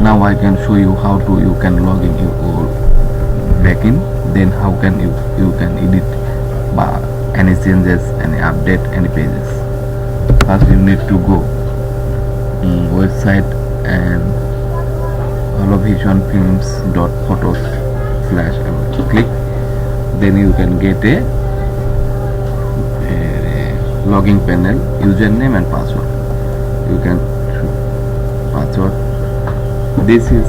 Now I can show you how to you can log in your backend, then how can you can edit any changes, any update, any pages. First you need to go website and holovisionfilms.photos slash click, then you can get a login panel, username and password. You can password, this is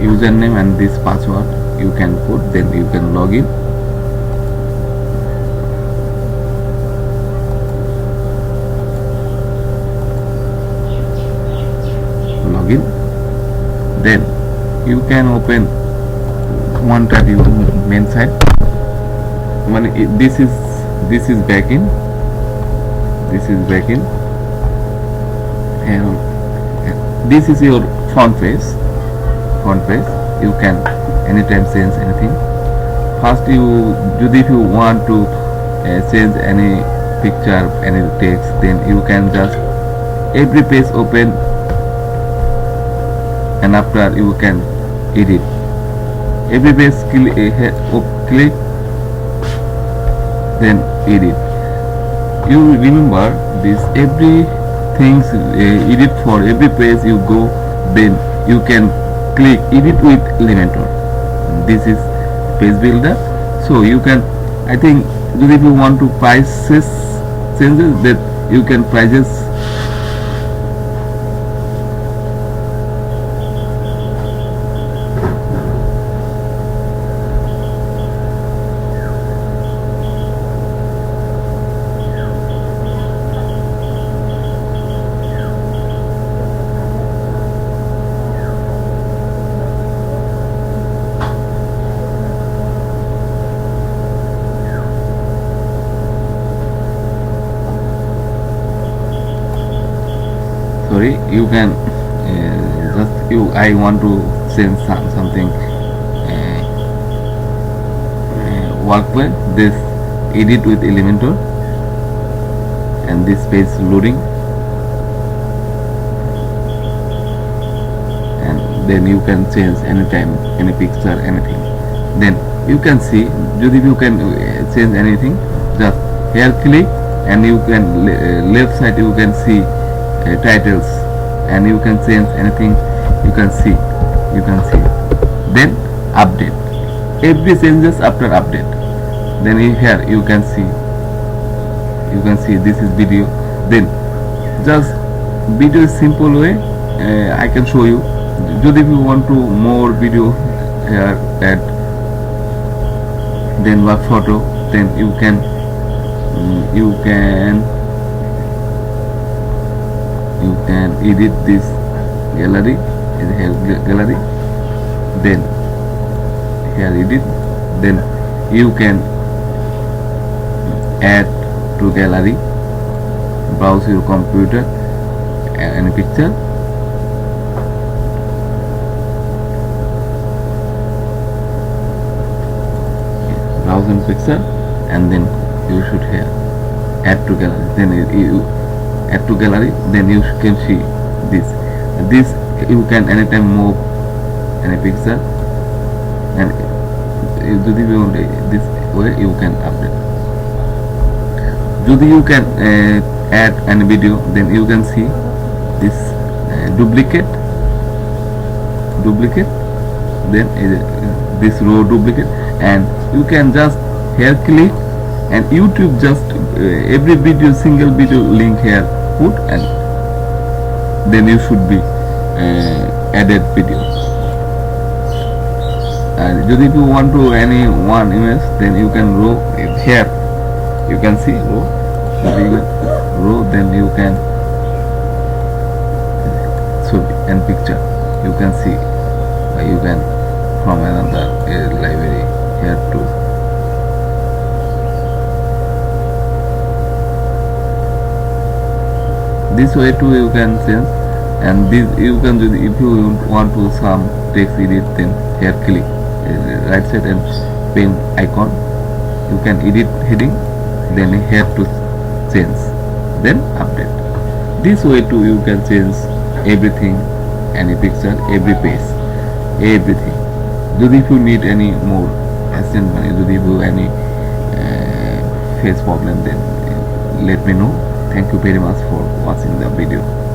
username and this password you can put, then you can log in. Login, then you can open one tab your main site. This is backend, and this is your front page. You can anytime change anything. First if you want to change any picture, any text, then you can just every page open, and after you can edit every page, click then edit. You remember this, every things edit for every page you go, then you can click edit with Elementor. This is page builder. So you can, I think if you want to prices changes, that you can prices you can I want to change something workflow, this edit with Elementor, and this page loading, and then you can change anytime any picture, anything. Then you can see, if you can change anything, just here click, and you can left side you can see titles, and you can change anything. You can see then update, every changes after update. Then here you can see this is video. Then just video is simple way, I can show you. If you want to more video here add, then what photo, then you can edit this gallery, then here edit, then you can add to gallery, browse your computer, any picture, browse and picture, and then you should here add to gallery. Then you add to gallery, then you can see this you can anytime move any picture, and if you want this way you can update. If you can add any video, then you can see this duplicate, then this row duplicate, and you can just here click, and YouTube just every video, single video link here put, and then you should be added video. And if you want to any one image, then you can row here, you can see row, then you can should and picture, you can see, you can from another library here to this way too you can change. And this you can do, if you want to some text edit, then here click right side and pen icon, you can edit heading, then here to change, then update. This way too you can change everything any picture, every page, everything. If you need any more assistant, if you have any face problem, then let me know. Thank you very much for watching the video.